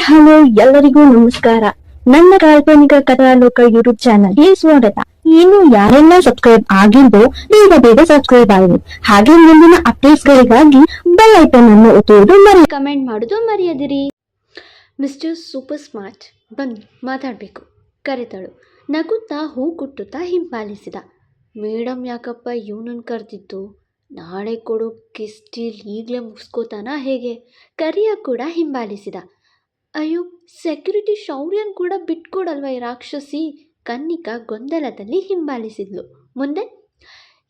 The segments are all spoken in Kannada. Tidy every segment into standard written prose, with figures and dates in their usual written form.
ಹಲೋ ಎಲ್ಲರಿಗೂ ನಮಸ್ಕಾರ. ನನ್ನ ಕಾಲ್ಪನಿಕ ಕಥಾಲೋಕ ಯೂಟ್ಯೂಬ್ ಚಾನಲ್ಗೆ ಸ್ವಾಗತ. ಇನ್ನು ಯಾರೆಲ್ಲ ಸಬ್ಸ್ಕ್ರೈಬ್ ಆಗಿಲ್ವೋ ಬೇಗ ಸಬ್ಸ್ಕ್ರೈಬ್ ಆಗಿ, ಹಾಗೆ ಮುಂದಿನ ಅಪ್ಡೇಟ್ಸ್ ಗಳಿಗಾಗಿ ಬೆಲ್ ಐಕಾನ್ ಅನ್ನು ಒತ್ತುವುದು ಕಮೆಂಟ್ ಮಾಡೋದು ಮರೆಯದಿರಿ. ಮಿಸ್ಟರ್ ಸೂಪರ್ ಸ್ಮಾರ್ಟ್, ಬನ್ನಿ ಮಾತಾಡಬೇಕು ಕರೆತಳು. ನಗುತ್ತಾ ಹೂ ಕುಟ್ಟುತ್ತಾ ಹಿಂಬಾಲಿಸಿದ. ಮೇಡಮ್ ಯಾಕಪ್ಪ ಇವನನ್ನು ಕರೆದಿದ್ದು? ನಾಳೆ ಕೊಡೋ ಕಿಸ್ಟಿಲ್ ಈಗಲೇ ಮುಗಿಸ್ಕೋತಾನ ಹೇಗೆ? ಕರಿಯ ಕೂಡ ಹಿಂಬಾಲಿಸಿದ. ಅಯ್ಯೋ, ಸೆಕ್ಯೂರಿಟಿ ಶೌರ್ಯನ್ ಕೂಡ ಬಿಟ್ಕೊಡಲ್ವ ಈ ರಾಕ್ಷಸಿ? ಕನ್ನಿಕಾ ಗೊಂದಲದಲ್ಲಿ ಹಿಂಬಾಲಿಸಿದ್ಲು. ಮುಂದೆ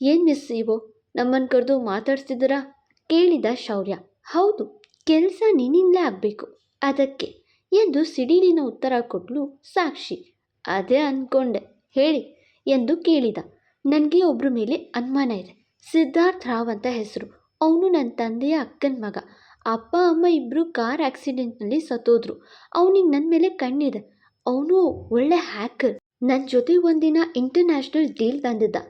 ಏನು ಮಿಸ್ ಇವೋ, ನಮ್ಮನ್ನು ಕರೆದು ಮಾತಾಡ್ತಿದ್ದೀರಾ? ಕೇಳಿದ ಶೌರ್ಯ. ಹೌದು, ಕೆಲಸ ನಿನ್ನಿಂದಲೇ ಆಗಬೇಕು ಅದಕ್ಕೆ ಎಂದು ಸಿಡಿಲಿನ ಉತ್ತರ ಕೊಟ್ಲು ಸಾಕ್ಷಿ. ಅದೇ ಅಂದ್ಕೊಂಡೆ, ಹೇಳಿ ಎಂದು ಕೇಳಿದ. ನನಗೆ ಒಬ್ಬರ ಮೇಲೆ ಅನುಮಾನ ಇದೆ. ಸಿದ್ಧಾರ್ಥ್ ರಾವ್ ಅಂತ ಹೆಸರು. ಅವನು ನನ್ನ ತಂದೆಯ ಅಕ್ಕನ ಮಗ. ಅಪ್ಪ ಅಮ್ಮ ಇಬ್ಬರು ಕಾರ್ ಆಕ್ಸಿಡೆಂಟ್ನಲ್ಲಿ ಸತ್ತೋದ್ರು. ಅವನಿಗೆ ನನ್ನ ಮೇಲೆ ಕಣ್ಣಿದೆ. ಅವನು ಒಳ್ಳೆ ಹ್ಯಾಕರ್. ನನ್ನ ಜೊತೆ ಒಂದಿನ ಇಂಟರ್ನ್ಯಾಷನಲ್ ಡೀಲ್ ತಂದಿದ್ದ.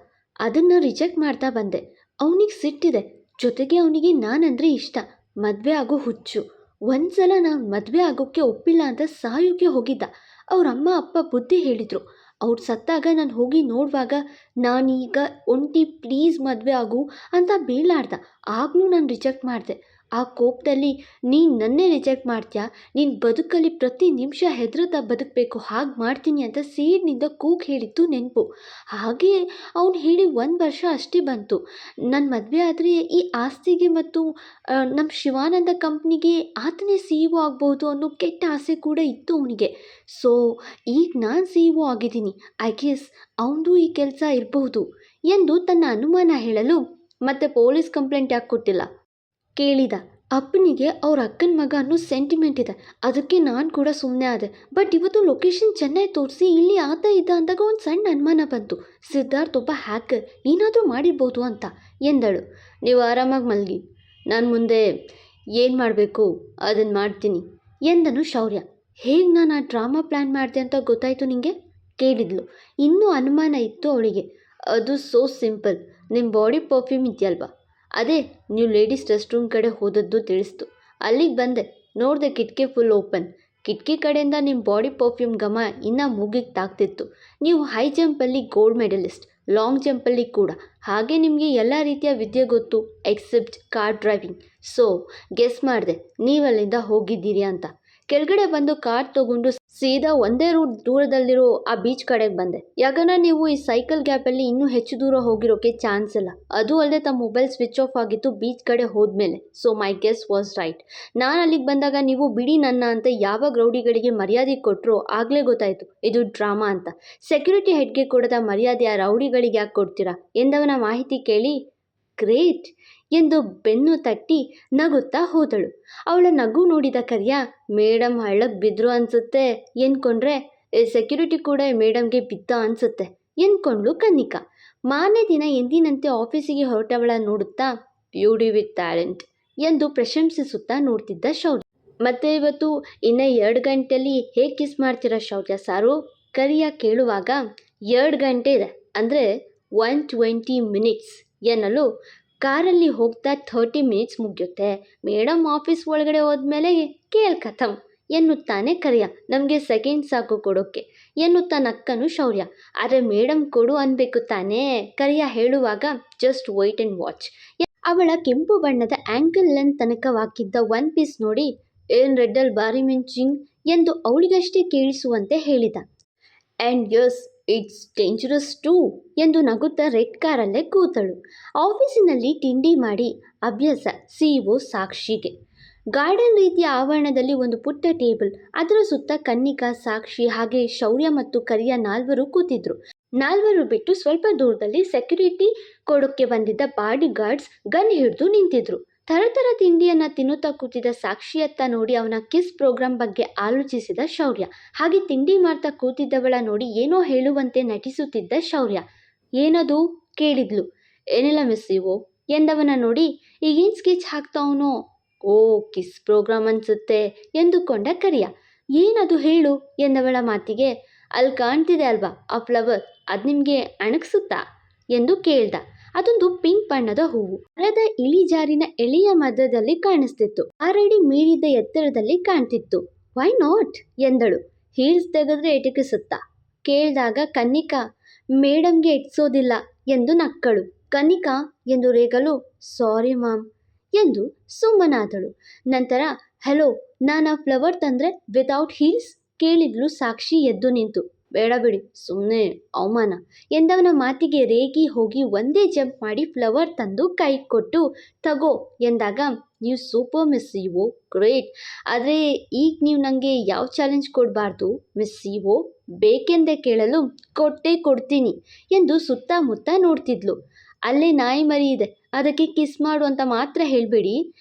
ಅದನ್ನು ರಿಜೆಕ್ಟ್ ಮಾಡ್ತಾ ಬಂದೆ. ಅವನಿಗೆ ಸಿಟ್ಟಿದೆ. ಜೊತೆಗೆ ಅವನಿಗೆ ನಾನಂದರೆ ಇಷ್ಟ. ಮದುವೆ ಆಗೋ ಹುಚ್ಚು. ಒಂದ್ಸಲ ನಾನು ಮದುವೆ ಆಗೋಕ್ಕೆ ಒಪ್ಪಿಲ್ಲ ಅಂತ ಸಾಯೋಕ್ಕೆ ಹೋಗಿದ್ದ. ಅವ್ರ ಅಮ್ಮ ಅಪ್ಪ ಬುದ್ಧಿ ಹೇಳಿದರು. ಅವ್ರು ಸತ್ತಾಗ ನಾನು ಹೋಗಿ ನೋಡುವಾಗ ನಾನೀಗ ಒಂಟಿ, ಪ್ಲೀಸ್ ಮದುವೆ ಆಗು ಅಂತ ಬೇಲಾಡ್ದ. ಆಗಲೂ ನಾನು ರಿಜೆಕ್ಟ್ ಮಾಡಿದೆ. ಆ ಕೋಪದಲ್ಲಿ ನೀನು ನನ್ನೇ ರಿಜೆಕ್ಟ್ ಮಾಡ್ತೀಯಾ? ನೀನು ಬದುಕಲ್ಲಿ ಪ್ರತಿ ನಿಮಿಷ ಹೆದರುತ್ತಾ ಬದುಕಬೇಕು, ಹಾಗೆ ಮಾಡ್ತೀನಿ ಅಂತ ಸೇಡ್ನಿಂದ ಕೂಗ್ ಹೇಳಿದ್ದು ನೆನಪು. ಹಾಗೆ ಅವ್ನು ಹೇಳಿ 1 ವರ್ಷ ಅಷ್ಟೇ ಬಂತು. ನನ್ನ ಮದುವೆ ಆದರೆ ಈ ಆಸ್ತಿಗೆ ಮತ್ತು ನಮ್ಮ ಶಿವಾನಂದ ಕಂಪ್ನಿಗೆ ಆತನೇ CEO ಆಗ್ಬೋದು ಅನ್ನೋ ಕೆಟ್ಟ ಆಸೆ ಕೂಡ ಇತ್ತು ಅವನಿಗೆ. ಸೊ ಈಗ ನಾನು CEO ಆಗಿದ್ದೀನಿ. ಐ ಗೆಸ್ ಅವನದು ಈ ಕೆಲಸ ಇರಬಹುದು ಎಂದು ತನ್ನ ಅನುಮಾನ ಹೇಳಲು, ಮತ್ತೆ ಪೊಲೀಸ್ ಕಂಪ್ಲೇಂಟ್ ಯಾಕೆ ಕೊಟ್ಟಿಲ್ಲ ಕೇಳಿದ. ಅಪ್ಪನಿಗೆ ಅವ್ರ ಅಕ್ಕನ ಮಗ ಅನ್ನೋ ಸೆಂಟಿಮೆಂಟ್ ಇದೆ, ಅದಕ್ಕೆ ನಾನು ಕೂಡ ಸುಮ್ಮನೆ ಆದೆ. ಬಟ್ ಇವತ್ತು ಲೊಕೇಶನ್ ಚೆನ್ನಾಗಿ ತೋರಿಸಿ ಇಲ್ಲಿ ಆತ ಇದ್ದ ಅಂದಾಗ ಒಂದು ಸಣ್ಣ ಅನುಮಾನ ಬಂತು. ಸಿದ್ಧಾರ್ಥ್ ಒಬ್ಬ ಹ್ಯಾಕರ್, ಏನಾದರೂ ಮಾಡಿರ್ಬೋದು ಅಂತ ಎಂದಳು. ನೀವು ಆರಾಮಾಗಿ ಮಲಗಿ, ನಾನು ಮುಂದೆ ಏನು ಮಾಡಬೇಕು ಅದನ್ನು ಮಾಡ್ತೀನಿ ಎಂದನು ಶೌರ್ಯ. ಹೇಗೆ ನಾನು ಆ ಡ್ರಾಮಾ ಪ್ಲ್ಯಾನ್ ಮಾಡಿದೆ ಅಂತ ಗೊತ್ತಾಯಿತು ನಿಮಗೆ ಕೇಳಿದ್ಲು. ಇನ್ನೂ ಅನುಮಾನ ಇತ್ತು ಅವಳಿಗೆ. ಅದು ಸೋ ಸಿಂಪಲ್. ನಿಮ್ಮ ಬಾಡಿ ಪರ್ಫ್ಯೂಮ್ ಇದೆಯಲ್ವಾ, ಅದೇ ನೀವು ಲೇಡೀಸ್ ರೆಸ್ಟ್ ರೂಮ್ ಕಡೆ ಹೋದದ್ದು ತಿಳಿಸ್ತು. ಅಲ್ಲಿಗೆ ಬಂದೆ, ನೋಡಿದೆ ಕಿಟಕಿ ಫುಲ್ ಓಪನ್. ಕಿಟಕಿ ಕಡೆಯಿಂದ ನಿಮ್ಮ ಬಾಡಿ ಪರ್ಫ್ಯೂಮ್ ಘಮ ಇನ್ನೂ ಮೂಗಿಗೆ ತಾಗ್ತಿತ್ತು. ನೀವು ಹೈ ಜಂಪಲ್ಲಿ ಗೋಲ್ಡ್ ಮೆಡಲಿಸ್ಟ್, ಲಾಂಗ್ ಜಂಪಲ್ಲಿ ಕೂಡ. ಹಾಗೆ ನಿಮಗೆ ಎಲ್ಲ ರೀತಿಯ ವಿದ್ಯೆ ಗೊತ್ತು except car driving. So guess ಮಾಡಿದೆ ನೀವಲ್ಲಿಂದ ಹೋಗಿದ್ದೀರಿ ಅಂತ. ಕೆಳಗಡೆ ಬಂದು ಕಾರ್ ತೊಗೊಂಡು ಸೀದಾ ಒಂದೇ ರೂಟ್ ದೂರದಲ್ಲಿರೋ ಆ ಬೀಚ್ ಕಡೆಗೆ ಬಂದೆ. ಯಾಕಂದರೆ ನೀವು ಈ ಸೈಕಲ್ ಗ್ಯಾಪಲ್ಲಿ ಇನ್ನೂ ಹೆಚ್ಚು ದೂರ ಹೋಗಿರೋಕ್ಕೆ ಚಾನ್ಸ್ ಇಲ್ಲ. ಅದು ಅಲ್ಲದೆ ತಮ್ಮ ಮೊಬೈಲ್ ಸ್ವಿಚ್ ಆಫ್ ಆಗಿತ್ತು ಬೀಚ್ ಕಡೆ ಹೋದ್ಮೇಲೆ. So my guess was right. ನಾನು ಅಲ್ಲಿಗೆ ಬಂದಾಗ ನೀವು ಬಿಡಿ ನನ್ನ ಅಂತ ಯಾವಾಗ ರೌಡಿಗಳಿಗೆ ಮರ್ಯಾದೆ ಕೊಟ್ಟರೋ ಆಗಲೇ ಗೊತ್ತಾಯಿತು ಇದು ಡ್ರಾಮಾ ಅಂತ. ಸೆಕ್ಯೂರಿಟಿ ಹೆಡ್ಗೆ ಕೊಡದ ಮರ್ಯಾದೆ ಆ ರೌಡಿಗಳಿಗೆ ಯಾಕೆ ಕೊಡ್ತೀರಾ ಎಂದವನ ಮಾಹಿತಿ ಕೇಳಿ ಗ್ರೇಟ್ ಎಂದು ಬೆನ್ನು ತಟ್ಟಿ ನಗುತ್ತಾ ಹೋದಳು. ಅವಳ ನಗು ನೋಡಿದ ಕರಿಯ, ಮೇಡಮ್ ಹಳ್ಳಕ್ಕೆ ಬಿದ್ದರು ಅನ್ಸುತ್ತೆ ಎಂದ್ಕೊಂಡ್ರೆ ಸೆಕ್ಯೂರಿಟಿ ಕೂಡ ಮೇಡಮ್ಗೆ ಬಿದ್ದ ಅನ್ಸುತ್ತೆ ಎಂದ್ಕೊಂಡ್ಳು ಕನ್ನಿಕಾ. ಮಾರನೇ ದಿನ ಎಂದಿನಂತೆ ಆಫೀಸಿಗೆ ಹೊರಟವಳ ನೋಡುತ್ತಾ ಬ್ಯೂಟಿ ವಿತ್ ಟ್ಯಾಲೆಂಟ್ ಎಂದು ಪ್ರಶಂಸಿಸುತ್ತಾ ನೋಡ್ತಿದ್ದ ಶೌರ್ಯ. ಮತ್ತೆ ಇವತ್ತು ಇನ್ನು 2 ಗಂಟೆಯಲ್ಲಿ ಹೇಗೆ ಕಿಸ್ ಮಾಡ್ತೀರಾ ಶೌರ್ಯ ಸಾರು ಕರಿಯ ಕೇಳುವಾಗ, 2 ಗಂಟೆ ಇದೆ ಅಂದರೆ 120 ಮಿನಿಟ್ಸ್ ಎನ್ನಲು, ಕಾರಲ್ಲಿ ಹೋಗ್ತಾ 30 ಮಿನಿಟ್ಸ್ ಮುಗಿಯುತ್ತೆ. ಮೇಡಮ್ ಆಫೀಸ್ ಒಳಗಡೆ ಹೋದ್ಮೇಲೆ ಕೇಳ್ ಕಥಮ್ ಎನ್ನುತ್ತಾನೆ ಕರಿಯ. ನಮಗೆ ಸೆಕೆಂಡ್ ಸಾಕು ಕೊಡೋಕ್ಕೆ ಎನ್ನುತ್ತಾ ನಕ್ಕನು ಶೌರ್ಯ. ಆದರೆ ಮೇಡಮ್ ಕೊಡು ಅನ್ಬೇಕು ತಾನೇ ಕರಿಯ ಹೇಳುವಾಗ, ಜಸ್ಟ್ ವೈಟ್ ಆ್ಯಂಡ್ ವಾಚ್. ಅವಳ ಕೆಂಪು ಬಣ್ಣದ ಆ್ಯಂಕಲ್ ಲೆಂತ್ ತನಕವಾಗಿದ್ದ 1 ಪೀಸ್ ನೋಡಿ, ಏನು ರೆಡ್ಡಲ್ಲಿ ಭಾರಿ ಮಿಂಚಿಂಗ್ ಎಂದು ಅವಳಿಗಷ್ಟೇ ಕೇಳಿಸುವಂತೆ ಹೇಳಿದ. And yes it's dangerous too ಎಂದು ನಗುತ್ತಾ ರೆಡ್ ಕಾರಲ್ಲೇ ಕೂತಳು. ಆಫೀಸಿನಲ್ಲಿ ತಿಂಡಿ ಮಾಡಿ ಅಭ್ಯಾಸ CEO ಸಾಕ್ಷಿಗೆ. ಗಾರ್ಡನ್ ರೀತಿಯ ಆವರಣದಲ್ಲಿ ಒಂದು ಪುಟ್ಟ ಟೇಬಲ್, ಅದರ ಸುತ್ತ ಕನ್ನಿಕಾ, ಸಾಕ್ಷಿ ಹಾಗೆ ಶೌರ್ಯ ಮತ್ತು ಕರಿಯ 4 ಕೂತಿದ್ರು. 4 ಬಿಟ್ಟು ಸ್ವಲ್ಪ ದೂರದಲ್ಲಿ ಸೆಕ್ಯೂರಿಟಿ ಕೊಡೋಕ್ಕೆ ಬಂದಿದ್ದ ಬಾಡಿ ಗಾರ್ಡ್ಸ್ ಗನ್ ಹಿಡಿದು ನಿಂತಿದ್ರು. ಥರಥರ ತಿಂಡಿಯನ್ನು ತಿನ್ನುತ್ತಾ ಕೂತಿದ್ದ ಸಾಕ್ಷಿಯತ್ತ ನೋಡಿ ಅವನ ಕಿಸ್ ಪ್ರೋಗ್ರಾಮ್ ಬಗ್ಗೆ ಆಲೋಚಿಸಿದ ಶೌರ್ಯ. ಹಾಗೆ ತಿಂಡಿ ಮಾಡ್ತಾ ಕೂತಿದ್ದವಳ ನೋಡಿ ಏನೋ ಹೇಳುವಂತೆ ನಟಿಸುತ್ತಿದ್ದ ಶೌರ್ಯ. ಏನದು ಕೇಳಿದ್ಲು. ಏನಿಲ್ಲ ಮಿಸ್ ಇವು ಎಂದವನ ನೋಡಿ, ಈಗೇನು ಸ್ಕೆಚ್ ಹಾಕ್ತಾವನೋ? ಓ ಕಿಸ್ ಪ್ರೋಗ್ರಾಮ್ ಅನ್ಸುತ್ತೆ ಎಂದುಕೊಂಡ ಕರಿಯ. ಏನದು ಹೇಳು ಎಂದವಳ ಮಾತಿಗೆ, ಅಲ್ಲಿ ಕಾಣ್ತಿದೆ ಅಲ್ವಾ ಆ ಫ್ಲವರ್, ಅದು ನಿಮಗೆ ಅಣಗಿಸುತ್ತಾ ಎಂದು ಕೇಳ್ದ. ಅದೊಂದು ಪಿಂಕ್ ಬಣ್ಣದ ಹೂವು. ಮರದ ಇಳಿಜಾರಿನ ಎಳೆಯ ಮಧ್ಯದಲ್ಲಿ ಕಾಣಿಸ್ತಿತ್ತು. 6 ಅಡಿ ಮೀರಿದ ಎತ್ತರದಲ್ಲಿ ಕಾಣ್ತಿತ್ತು. ವೈ ನಾಟ್ ಎಂದಳು. ಹೀಲ್ಸ್ ತೆಗೆದ್ರೆ ಎಟಕಿಸುತ್ತಾ ಕೇಳಿದಾಗ ಕನ್ನಿಕಾ ಮೇಡಮ್ಗೆ ಎಟ್ಸೋದಿಲ್ಲ ಎಂದು ನಕ್ಕಳು. ಕನ್ನಿಕಾ ಎಂದು ರೇಗಲು ಸಾರಿ ಮಾಮ್ ಎಂದು ಸುಮ್ಮನಾದಳು. ನಂತರ ಹಲೋ ನಾನು ಆ ಫ್ಲವರ್ ತಂದರೆ ವಿತೌಟ್ ಹೀಲ್ಸ್ ಕೇಳಿದ್ಲು ಸಾಕ್ಷಿ ಎದ್ದು ನಿಂತು. ಬೇಡ ಬಿಡಿ ಸುಮ್ಮನೆ ಅವಮಾನ ಎಂದವನ ಮಾತಿಗೆ ರೇಗಿ ಹೋಗಿ ಒಂದೇ ಜಂಪ್ ಮಾಡಿ ಫ್ಲವರ್ ತಂದು ಕೈ ಕೊಟ್ಟು ತಗೋ ಎಂದಾಗ ನೀವು ಸೂಪರ್ ಮಿಸ್ ಸಿಒ ಗ್ರೇಟ್, ಆದರೆ ಈಗ ನೀವು ನನಗೆ ಯಾವ ಚಾಲೆಂಜ್ ಕೊಡಬಾರ್ದು ಮಿಸ್ ಸಿಒ ಬೇಕೆಂದೇ ಕೇಳಲು ಕೊಟ್ಟೇ ಕೊಡ್ತೀನಿ ಎಂದು ಸುತ್ತಮುತ್ತ ನೋಡ್ತಿದ್ಲು. ಅಲ್ಲೇ ನಾಯಿ ಮರಿ ಇದೆ ಅದಕ್ಕೆ ಕಿಸ್ ಮಾಡು ಅಂತ ಮಾತ್ರ ಹೇಳಬೇಡಿ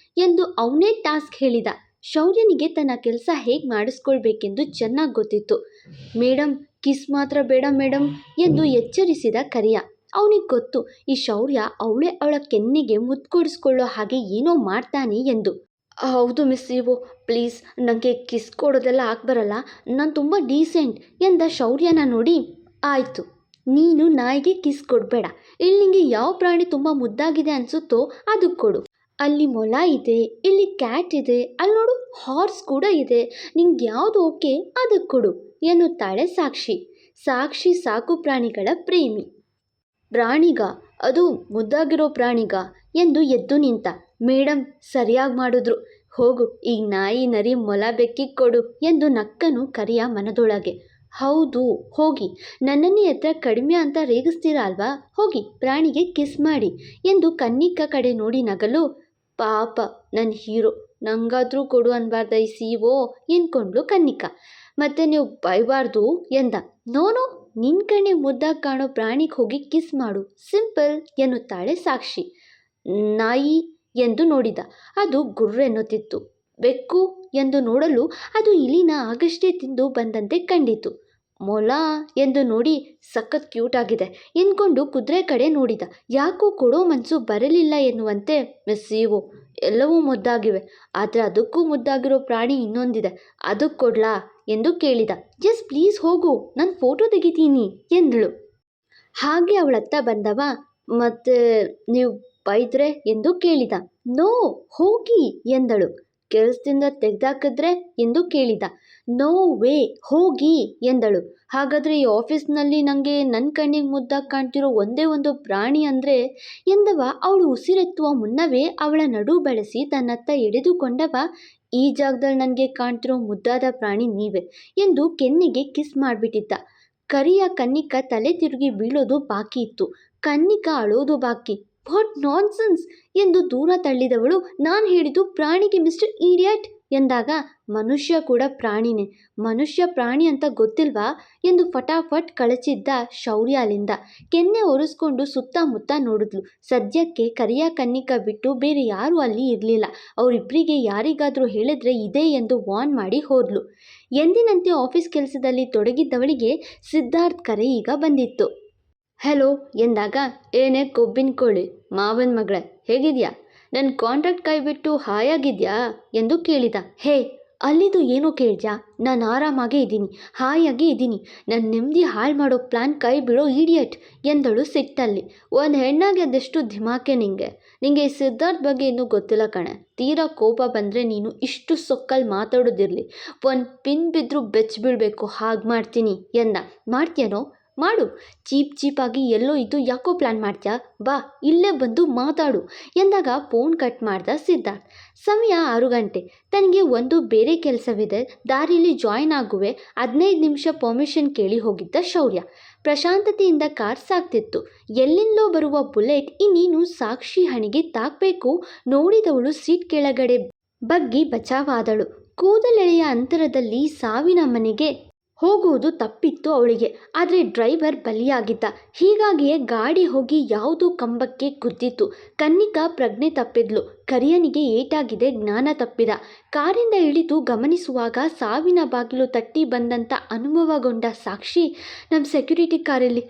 ಎಂದು ಅವನೇ ಟಾಸ್ಕ್ ಹೇಳಿದ. ಶೌರ್ಯನಿಗೆ ತನ್ನ ಕೆಲಸ ಹೇಗೆ ಮಾಡಿಸ್ಕೊಳ್ಬೇಕೆಂದು ಚೆನ್ನಾಗಿ ಗೊತ್ತಿತ್ತು. ಮೇಡಮ್ ಕಿಸ್ ಮಾತ್ರ ಬೇಡ ಮೇಡಮ್ ಎಂದು ಎಚ್ಚರಿಸಿದ ಕರಿಯ. ಅವನಿಗೆ ಗೊತ್ತು ಈ ಶೌರ್ಯ ಅವಳ ಕೆನ್ನೆಗೆ ಮುತ್ಕೊಡಿಸ್ಕೊಳ್ಳೋ ಹಾಗೆ ಏನೋ ಮಾಡ್ತಾನೆ ಎಂದು. ಹೌದು ಮಿಸ್ ಇವು ಪ್ಲೀಸ್ ನನಗೆ ಕಿಸ್ ಕೊಡೋದೆಲ್ಲ ಆಗ್ಬರಲ್ಲ, ನಾನು ತುಂಬ ಡೀಸೆಂಟ್ ಎಂದ ಶೌರ್ಯನ ನೋಡಿ. ಆಯಿತು ನೀನು ನಾಯಿಗೆ ಕಿಸ್ ಕೊಡಬೇಡ, ಇಲ್ಲಿ ನಿಂಗೆ ಯಾವ ಪ್ರಾಣಿ ತುಂಬ ಮುದ್ದಾಗಿದೆ ಅನಿಸುತ್ತೋ ಅದು ಕೊಡು. ಅಲ್ಲಿ ಮೊಲ ಇದೆ, ಇಲ್ಲಿ ಕ್ಯಾಟ್ ಇದೆ, ಅಲ್ಲಿ ನೋಡು ಹಾರ್ಸ್ ಕೂಡ ಇದೆ, ನಿಂಗೆ ಯಾವುದು ಓಕೆ ಅದಕ್ಕೆ ಕೊಡು ಎನ್ನುತ್ತಾಳೆ ಸಾಕ್ಷಿ. ಸಾಕ್ಷಿ ಸಾಕು ಪ್ರಾಣಿಗಳ ಪ್ರೇಮಿ. ಪ್ರಾಣಿಗ ಅದು ಮುದ್ದಾಗಿರೋ ಪ್ರಾಣಿಗ ಎಂದು ಎದ್ದು ನಿಂತ. ಮೇಡಮ್ ಸರಿಯಾಗಿ ಮಾಡಿದ್ರು, ಹೋಗು ಈಗ ನಾಯಿ ನರಿ ಮೊಲ ಬೆಕ್ಕಿಗೆ ಕೊಡು ಎಂದು ನಕ್ಕನು ಕರಿಯ ಮನದೊಳಗೆ. ಹೌದು ಹೋಗಿ, ನನ್ನನ್ನೇ ಎತ್ತರ ಕಡಿಮೆ ಅಂತ ರೇಗಿಸ್ತೀರಾ ಅಲ್ವಾ, ಹೋಗಿ ಪ್ರಾಣಿಗೆ ಕಿಸ್ ಮಾಡಿ ಎಂದು ಕನ್ನಿಕಾ ಕಡೆ ನೋಡಿ ನಗಲು. ಪಾಪ ನನ್ನ ಹೀರೋ ನಂಗಾದರೂ ಕೊಡು ಅನ್ಬಾರ್ದ ಈ ಸಿಒ ಎಂದ್ಕೊಂಡ್ಲು ಕನ್ನಿಕಾ. ಮತ್ತೆ ನೀವು ಬೈಬಾರ್ದು ಎಂದ. ನೋನು ನಿನ್ನ ಕಣ್ಣೆ ಮುದ್ದಾಗಿ ಕಾಣೋ ಪ್ರಾಣಿಗೆ ಹೋಗಿ ಕಿಸ್ ಮಾಡು ಸಿಂಪಲ್ ಎನ್ನುತ್ತಾಳೆ ಸಾಕ್ಷಿ. ನಾಯಿ ಎಂದು ನೋಡಿದ, ಅದು ಗುರ್ರೆನ್ನುತ್ತಿತ್ತು. ಬೆಕ್ಕು ಎಂದು ನೋಡಲು ಅದು ಇಲಿನ ಆಗಷ್ಟೇ ತಿಂದು ಬಂದಂತೆ ಕಂಡಿತು. ಮೊಲ ಎಂದು ನೋಡಿ ಸಖತ್ ಕ್ಯೂಟ್ ಆಗಿದೆ ಎಂದ್ಕೊಂಡು ಕುದುರೆ ಕಡೆ ನೋಡಿದ. ಯಾಕೋ ಕೊಡೋ ಮನಸ್ಸು ಬರಲಿಲ್ಲ ಎನ್ನುವಂತೆ ಮಿಸ್ ಇವು ಎಲ್ಲವೂ ಮುದ್ದಾಗಿವೆ, ಆದರೆ ಅದಕ್ಕೂ ಮುದ್ದಾಗಿರೋ ಪ್ರಾಣಿ ಇನ್ನೊಂದಿದೆ, ಅದಕ್ಕೆ ಕೊಡ್ಲಾ ಎಂದು ಕೇಳಿದ. ಎಸ್ ಪ್ಲೀಸ್ ಹೋಗು ನಾನು ಫೋಟೋ ತೆಗಿತೀನಿ ಎಂದಳು. ಹಾಗೆ ಅವಳತ್ತ ಬಂದವ ಮತ್ತೆ ನೀವು ಬೈದ್ರೆ ಎಂದು ಕೇಳಿದ. ನೋ ಹೋಗಿ ಎಂದಳು. ಕೆಲಸದಿಂದ ತೆಗೆದಾಕಿದ್ರೆ ಎಂದು ಕೇಳಿದ. ನೋ ವೇ ಹೋಗಿ ಎಂದಳು. ಹಾಗಾದರೆ ಈ ಆಫೀಸ್ನಲ್ಲಿ ನನಗೆ ನನ್ನ ಕಣ್ಣಿಗೆ ಮುದ್ದಾಗಿ ಕಾಣ್ತಿರೋ ಒಂದೇ ಒಂದು ಪ್ರಾಣಿ ಅಂದರೆ ಎಂದವ ಅವಳು ಉಸಿರೆತ್ತುವ ಮುನ್ನವೇ ಅವಳ ನಡು ಬಳಸಿ ತನ್ನತ್ತ ಎಳೆದುಕೊಂಡವ. ಈ ಜಾಗದಲ್ಲಿ ನನಗೆ ಕಾಣ್ತಿರೋ ಮುದ್ದಾದ ಪ್ರಾಣಿ ನೀವೇ ಎಂದು ಕೆನ್ನೆಗೆ ಕಿಸ್ ಮಾಡಿಬಿಟ್ಟಿದ್ದ. ಕರಿಯ ಕನ್ನಿಕಾ ತಲೆ ತಿರುಗಿ ಬೀಳೋದು ಬಾಕಿ ಇತ್ತು, ಕನ್ನಿಕಾ ಅಳೋದು ಬಾಕಿ. ವಾಟ್ ನಾನ್ಸೆನ್ಸ್ ಎಂದು ದೂರ ತಳ್ಳಿದವಳು. ನಾನು ಹೇಳಿದ್ದು ಪ್ರಾಣಿಗೆ ಮಿಸ್ಟರ್ ಈಡಿಯಟ್ ಎಂದಾಗ ಮನುಷ್ಯ ಕೂಡ ಪ್ರಾಣಿನೇ, ಮನುಷ್ಯ ಪ್ರಾಣಿ ಅಂತ ಗೊತ್ತಿಲ್ವಾ ಎಂದು ಫಟಾಫಟ್ ಕಳಚಿದ್ದ ಶೌರ್ಯ ಅಲ್ಲಿಂದ. ಕೆನ್ನೆ ಒರೆಸ್ಕೊಂಡು ಸುತ್ತಮುತ್ತ ನೋಡಿದ್ಲು. ಸದ್ಯಕ್ಕೆ ಕರಿಯ ಕನ್ನಿಕಾ ಬಿಟ್ಟು ಬೇರೆ ಯಾರೂ ಅಲ್ಲಿ ಇರಲಿಲ್ಲ. ಅವರಿಬ್ಬರಿಗೆ ಯಾರಿಗಾದರೂ ಹೇಳಿದ್ರೆ ಇದೆ ಎಂದು ವಾರ್ನ್ ಮಾಡಿ ಹೋದ್ಲು. ಎಂದಿನಂತೆ ಆಫೀಸ್ ಕೆಲಸದಲ್ಲಿ ತೊಡಗಿದ್ದವಳಿಗೆ ಸಿದ್ಧಾರ್ಥ್ ಕರೆ ಈಗ ಬಂದಿತ್ತು. ಹೆಲೋ ಎಂದಾಗ ಏನೇ ಕೊಬ್ಬಿನ ಕೋಳಿ ಮಾವನ ಮಗಳೇ ಹೇಗಿದೆಯಾ, ನನ್ನ ಕಾಂಟ್ರಾಕ್ಟ್ ಕೈ ಬಿಟ್ಟು ಹಾಯಾಗಿದ್ಯಾ ಎಂದು ಕೇಳಿದ. ಹೇ ಅಲ್ಲಿದು ಏನೋ ಕೇಳಿದ್ಯಾ, ನಾನು ಆರಾಮಾಗೇ ಇದ್ದೀನಿ, ಹಾಯಾಗಿ ಇದ್ದೀನಿ, ನನ್ನ ನೆಮ್ಮದಿ ಹಾಳು ಮಾಡೋ ಪ್ಲ್ಯಾನ್ ಕೈ ಬಿಡೋ ಈಡಿಯಟ್ ಎಂದಳು ಸಿಟ್ಟಲ್ಲಿ. ಒಂದು ಹೆಣ್ಣಾಗಿ ಅದೆಷ್ಟು ಧಿಮಾಕೆ ನಿಂಗೆ ಈ ಸಿದ್ಧಾರ್ಥ್ ಬಗ್ಗೆ ಇನ್ನೂ ಗೊತ್ತಿಲ್ಲ ಕಣೆ, ತೀರಾ ಕೋಪ ಬಂದರೆ ನೀನು ಇಷ್ಟು ಸೊಕ್ಕಲ್ಲಿ ಮಾತಾಡೋದಿರಲಿ, ಒಂದು ಪಿನ್ ಬಿದ್ದರೂ ಬೆಚ್ಚಿಬೀಳಬೇಕು ಹಾಗೆ ಮಾಡ್ತೀನಿ ಎಂದ. ಮಾಡ್ತೀಯನೋ ಮಾಡು, ಚೀಪಾಗಿ ಎಲ್ಲೋ ಇದ್ದು ಯಾಕೋ ಪ್ಲ್ಯಾನ್ ಮಾಡ್ತೀಯಾ, ಬಾ ಇಲ್ಲೇ ಬಂದು ಮಾತಾಡು ಎಂದಾಗ ಫೋನ್ ಕಟ್ ಮಾಡ್ದ ಸಿದ್ಧಾರ್ಥ್. ಸಮಯ 6 ಗಂಟೆ. ತನಗೆ ಒಂದು ಬೇರೆ ಕೆಲಸವಿದೆ, ದಾರಿಯಲ್ಲಿ ಜಾಯಿನ್ ಆಗುವೆ, 15 ನಿಮಿಷ ಪರ್ಮಿಷನ್ ಕೇಳಿ ಹೋಗಿದ್ದ ಶೌರ್ಯ. ಪ್ರಶಾಂತತೆಯಿಂದ ಕಾರ್ ಸಾಗ್ತಿತ್ತು. ಎಲ್ಲಿಂದಲೋ ಬರುವ ಬುಲೆಟ್ ಇನ್ನೇನು ಸಾಕ್ಷಿ ಹಣೆಗೆ ತಾಕಬೇಕು. ನೋಡಿದವಳು ಸೀಟ್ ಕೆಳಗಡೆ ಬಗ್ಗಿ ಬಚಾವಾದಳು. ಕೂದಲೆಳೆಯ ಅಂತರದಲ್ಲಿ ಸಾವಿನ ಮನೆಗೆ ಹೋಗುವುದು ತಪ್ಪಿತ್ತು ಅವಳಿಗೆ. ಆದರೆ ಡ್ರೈವರ್ ಬಲಿಯಾಗಿದ್ದ. ಹೀಗಾಗಿಯೇ ಗಾಡಿ ಹೋಗಿ ಯಾವುದೋ ಕಂಬಕ್ಕೆ ಗುದ್ದಿತು. ಕನ್ನಿಕಾ ಪ್ರಜ್ಞೆ ತಪ್ಪಿದ್ಲು. ಕರಿಯನಿಗೆ ಏಟಾಗಿದೆ, ಜ್ಞಾನ ತಪ್ಪಿದ. ಕಾರಿಂದ ಇಳಿದು ಗಮನಿಸುವಾಗ ಸಾವಿನ ಬಾಗಿಲು ತಟ್ಟಿ ಬಂದಂಥ ಅನುಭವಗೊಂಡ ಸಾಕ್ಷಿ, ನಮ್ಮ ಸೆಕ್ಯೂರಿಟಿ ಕಾರಲ್ಲಿ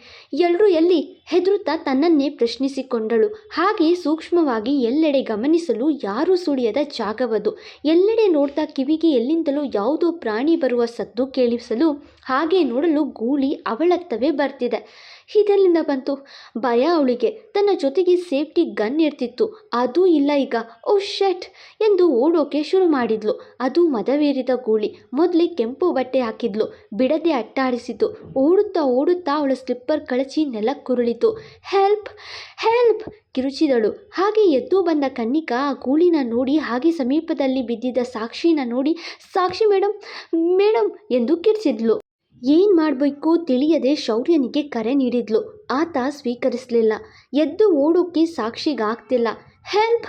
ಎಲ್ಲರೂ ಎಲ್ಲಿ ಹೆದರುತ್ತಾ ತನ್ನನ್ನೇ ಪ್ರಶ್ನಿಸಿಕೊಂಡಳು. ಹಾಗೆ ಸೂಕ್ಷ್ಮವಾಗಿ ಎಲ್ಲೆಡೆ ಗಮನಿಸಲು ಯಾರೂ ಸುಳಿಯದ ಜಾಗವದು. ಎಲ್ಲೆಡೆ ನೋಡ್ತಾ ಕಿವಿಗೆ ಎಲ್ಲಿಂದಲೂ ಯಾವುದೋ ಪ್ರಾಣಿ ಬರುವ ಸದ್ದು ಕೇಳಿಸಲು, ಹಾಗೆ ನೋಡಲು ಗೂಳಿ ಅವಳತ್ತವೇ ಬರ್ತಿದೆ. ಇದೆಲ್ಲಿಂದ ಬಂತು? ಭಯ ಅವಳಿಗೆ. ತನ್ನ ಜೊತೆಗೆ ಸೇಫ್ಟಿ ಗನ್ ಇರ್ತಿತ್ತು, ಅದೂ ಇಲ್ಲ ಈಗ. ಓ ಶೆಟ್ ಎಂದು ಓಡೋಕೆ ಶುರು ಮಾಡಿದ್ಲು. ಅದು ಮದವೇರಿದ ಗೂಳಿ. ಮೊದಲೇ ಕೆಂಪು ಬಟ್ಟೆ ಹಾಕಿದ್ಲು, ಬಿಡದೆ ಅಟ್ಟಾಡಿಸಿತು. ಓಡುತ್ತಾ ಓಡುತ್ತಾ ಅವಳ ಸ್ಲಿಪ್ಪರ್ ಕಳಚಿ ನೆಲಕ್ಕುರುಳಿತು. Help help ಕಿರುಚಿದಳು. ಹಾಗೆ ಎದ್ದು ಬಂದ ಕನ್ನಿಕಾ ಆ ಗೂಳಿನ ನೋಡಿ, ಹಾಗೆ ಸಮೀಪದಲ್ಲಿ ಬಿದ್ದಿದ್ದ ಸಾಕ್ಷಿನ ನೋಡಿ, ಸಾಕ್ಷಿ ಮೇಡಮ್ ಮೇಡಮ್ ಎಂದು ಕಿರ್ಚಿದ್ಲು. ಏನು ಮಾಡಬೇಕು ತಿಳಿಯದೆ ಶೌರ್ಯನಿಗೆ ಕರೆ ನೀಡಿದ್ಲು. ಆತ ಸ್ವೀಕರಿಸಲಿಲ್ಲ. ಎದ್ದು ಓಡೋಕ್ಕೆ ಸಾಕ್ಷಿಗಾಗ್ತಿಲ್ಲ. Help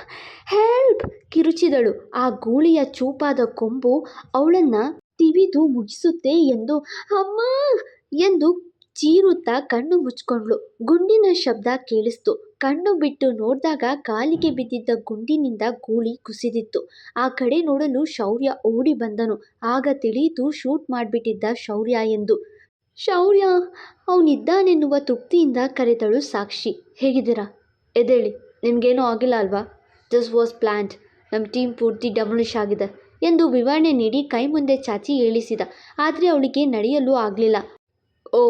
help ಕಿರುಚಿದಳು. ಆ ಗೂಳಿಯ ಚೂಪಾದ ಕೊಂಬು ಅವಳನ್ನು ತಿವಿದು ಮುಗಿಸುತ್ತೆ ಎಂದು ಅಮ್ಮ ಎಂದು ಚೀರುತ್ತಾ ಕಣ್ಣು ಮುಚ್ಕೊಂಡ್ಳು. ಗುಂಡಿನ ಶಬ್ದ ಕೇಳಿಸ್ತು. ಕಣ್ಣು ಬಿಟ್ಟು ನೋಡಿದಾಗ ಕಾಲಿಗೆ ಬಿದ್ದಿದ್ದ ಗುಂಡಿನಿಂದ ಗೂಳಿ ಕುಸಿದಿತ್ತು. ಆ ಕಡೆ ನೋಡಲು ಶೌರ್ಯ ಓಡಿ ಬಂದನು. ಆಗ ತಿಳಿಯಿತು ಶೂಟ್ ಮಾಡಿಬಿಟ್ಟಿದ್ದ ಶೌರ್ಯ ಎಂದು. ಶೌರ್ಯ ಅವನಿದ್ದಾನೆನ್ನುವ ತೃಪ್ತಿಯಿಂದ ಕರೆದಳು ಸಾಕ್ಷಿ. ಹೇಗಿದ್ದೀರಾ? ಎದ್ದೇಳಿ, ನಿಮಗೇನೂ ಆಗಿಲ್ಲ ಅಲ್ವಾ? This was planned. ನಮ್ಮ ಟೀಮ್ ಪೂರ್ತಿ ಡೆಮೊಲಿಷ್ ಆಗಿದೆ ಎಂದು ವಿವರಣೆ ನೀಡಿ ಕೈ ಮುಂದೆ ಚಾಚಿ ಹೇಳಿಸಿದ. ಆದರೆ ಅವಳಿಗೆ ನಡೆಯಲು ಆಗಲಿಲ್ಲ. ಓ,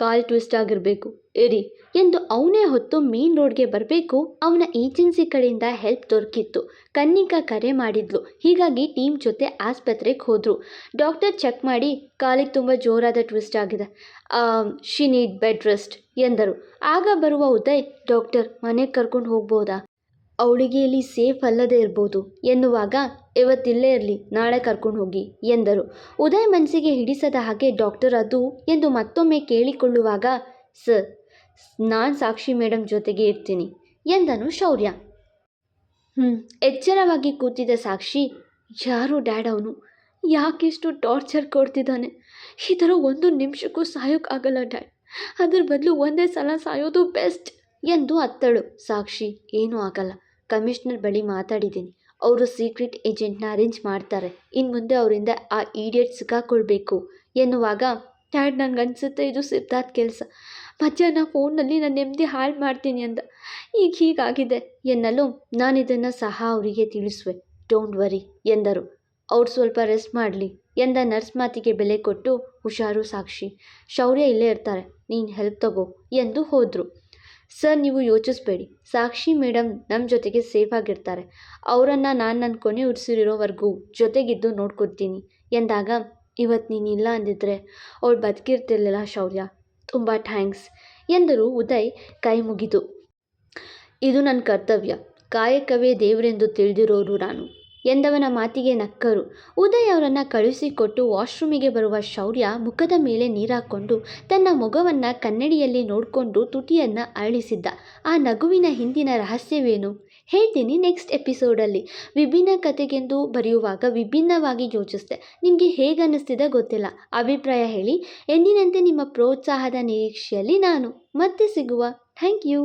ಕಾಲ್ ಟ್ವಿಸ್ಟ್ ಆಗಿರಬೇಕು, ಇರಿ ಎಂದು ಅವನೇ ಹೊತ್ತು ಮೇನ್ ರೋಡ್ಗೆ ಬರಬೇಕು. ಅವನ ಏಜೆನ್ಸಿ ಕಡೆಯಿಂದ ಹೆಲ್ಪ್ ದೊರಕಿತ್ತು. ಕನ್ನಿಕಾ ಕರೆ ಮಾಡಿದ್ಲು. ಹೀಗಾಗಿ ಟೀಮ್ ಜೊತೆ ಆಸ್ಪತ್ರೆಗೆ ಹೋದರು. ಡಾಕ್ಟರ್ ಚೆಕ್ ಮಾಡಿ, ಕಾಲಿಗೆ ತುಂಬ ಜೋರಾದ ಟ್ವಿಸ್ಟ್ ಆಗಿದೆ, ಶಿ ನೀಡ್ ಬೆಡ್ ರೆಸ್ಟ್ ಎಂದರು. ಆಗ ಬರುವ ಉದಯ್, ಡಾಕ್ಟರ್ ಮನೆಗೆ ಕರ್ಕೊಂಡು ಹೋಗ್ಬೋದಾ? ಅವಳಿಗೆ ಇಲ್ಲಿ ಸೇಫ್ ಅಲ್ಲದೆ ಇರ್ಬೋದು ಎನ್ನುವಾಗ, ಇವತ್ತಿಲ್ಲೇ ಇರಲಿ, ನಾಳೆ ಕರ್ಕೊಂಡು ಹೋಗಿ ಎಂದರು. ಉದಯ್ ಮನಸ್ಸಿಗೆ ಹಿಡಿಸದ ಹಾಗೆ ಡಾಕ್ಟರ್ ಅದು ಎಂದು ಮತ್ತೊಮ್ಮೆ ಕೇಳಿಕೊಳ್ಳುವಾಗ, ಸರ್ ನಾನು ಸಾಕ್ಷಿ ಮೇಡಮ್ ಜೊತೆಗೆ ಇರ್ತೀನಿ ಎಂದನು ಶೌರ್ಯ. ಎಚ್ಚರವಾಗಿ ಕೂತಿದ್ದ ಸಾಕ್ಷಿ, ಯಾರು ಡ್ಯಾಡ್ ಅವನು? ಯಾಕೆಷ್ಟು ಟಾರ್ಚರ್ ಕೊಡ್ತಿದ್ದಾನೆ? ಈ ಥರ ಒಂದು ನಿಮಿಷಕ್ಕೂ ಸಾಯೋಕ್ಕಾಗಲ್ಲ ಡ್ಯಾಡ್, ಅದ್ರ ಬದಲು ಒಂದೇ ಸಲ ಸಾಯೋದು ಬೆಸ್ಟ್ ಎಂದು ಅತ್ತಳು. ಸಾಕ್ಷಿ, ಏನೂ ಆಗಲ್ಲ, ಕಮಿಷನರ್ ಬಳಿ ಮಾತಾಡಿದ್ದೀನಿ, ಅವರು ಸೀಕ್ರೆಟ್ ಏಜೆಂಟ್ನ ಅರೇಂಜ್ ಮಾಡ್ತಾರೆ, ಇನ್ನು ಮುಂದೆ ಅವರಿಂದ ಆ ಈಡಿಯಟ್ ಸಿಕ್ಕಾಕೊಳ್ಬೇಕು ಎನ್ನುವಾಗ, ಡ್ಯಾಡ್ ನನಗನ್ಸುತ್ತೆ ಇದು ಸಿದ್ಧಾರ್ಥ್ ಕೆಲಸ, ಮಧ್ಯಾಹ್ನ ಫೋನ್ನಲ್ಲಿ ನಾನು ನೆಮ್ಮದಿ ಹಾಳು ಮಾಡ್ತೀನಿ ಅಂದ, ಈಗ ಹೀಗಾಗಿದೆ ಎನ್ನಲು, ನಾನಿದನ್ನು ಸಹ ಅವರಿಗೆ ತಿಳಿಸುವೆ, ಡೋಂಟ್ ವರಿ ಎಂದರು. ಅವ್ರು ಸ್ವಲ್ಪ ರೆಸ್ಟ್ ಮಾಡಲಿ ಎಂದ ನರ್ಸ್ ಮಾತಿಗೆ ಬೆಲೆ ಕೊಟ್ಟು, ಹುಷಾರು ಸಾಕ್ಷಿ, ಶೌರ್ಯ ಇಲ್ಲೇ ಇರ್ತಾರೆ, ನೀನು ಹೆಲ್ಪ್ ತಗೋ ಎಂದು ಹೋದರು. ಸರ್, ನೀವು ಯೋಚಿಸ್ಬೇಡಿ, ಸಾಕ್ಷಿ ಮೇಡಮ್ ನಮ್ಮ ಜೊತೆಗೆ ಸೇಫಾಗಿರ್ತಾರೆ, ಅವರನ್ನು ನಾನು ನನ್ನ ಕೊನೆ ಉಸಿರಿರೋವರೆಗೂ ಜೊತೆಗಿದ್ದು ನೋಡ್ಕೊತೀನಿ ಎಂದಾಗ, ಇವತ್ತು ನೀನಿಲ್ಲ ಅಂದಿದ್ರೆ ಅವಳು ಬದುಕಿರ್ತಿರ್ಲಿಲ್ಲ ಶೌರ್ಯ, ತುಂಬ ಥ್ಯಾಂಕ್ಸ್ ಎಂದರು. ಉದಯ್ ಕೈ ಮುಗಿದು, ಇದು ನನ್ನ ಕರ್ತವ್ಯ, ಕಾಯಕವೇ ದೇವರೆಂದು ತಿಳಿದಿರೋರು ನಾನು ಎಂದವನ ಮಾತಿಗೆ ನಕ್ಕರು. ಉದಯ್ ಅವರನ್ನು ಕಳುಹಿಸಿಕೊಟ್ಟು ವಾಶ್ರೂಮಿಗೆ ಬರುವ ಶೌರ್ಯ ಮುಖದ ಮೇಲೆ ನೀರಾಕೊಂಡು ತನ್ನ ಮೊಗವನ್ನು ಕನ್ನಡಿಯಲ್ಲಿ ನೋಡಿಕೊಂಡು ತುಟಿಯನ್ನು ಅರಳಿಸಿದ್ದ. ಆ ನಗುವಿನ ಹಿಂದಿನ ರಹಸ್ಯವೇನು ಹೇಳ್ತೀನಿ ನೆಕ್ಸ್ಟ್ ಎಪಿಸೋಡಲ್ಲಿ. ವಿಭಿನ್ನ ಕತೆಗೆಂದು ಬರೆಯುವಾಗ ವಿಭಿನ್ನವಾಗಿ ಯೋಚಿಸಿದೆ. ನಿಮಗೆ ಹೇಗೆ ಅನ್ನಿಸ್ತಿದೆ ಗೊತ್ತಿಲ್ಲ, ಅಭಿಪ್ರಾಯ ಹೇಳಿ. ಎಂದಿನಂತೆ ನಿಮ್ಮ ಪ್ರೋತ್ಸಾಹದ ನಿರೀಕ್ಷೆಯಲ್ಲಿ ನಾನು ಮತ್ತೆ ಸಿಗುವ. Thank you.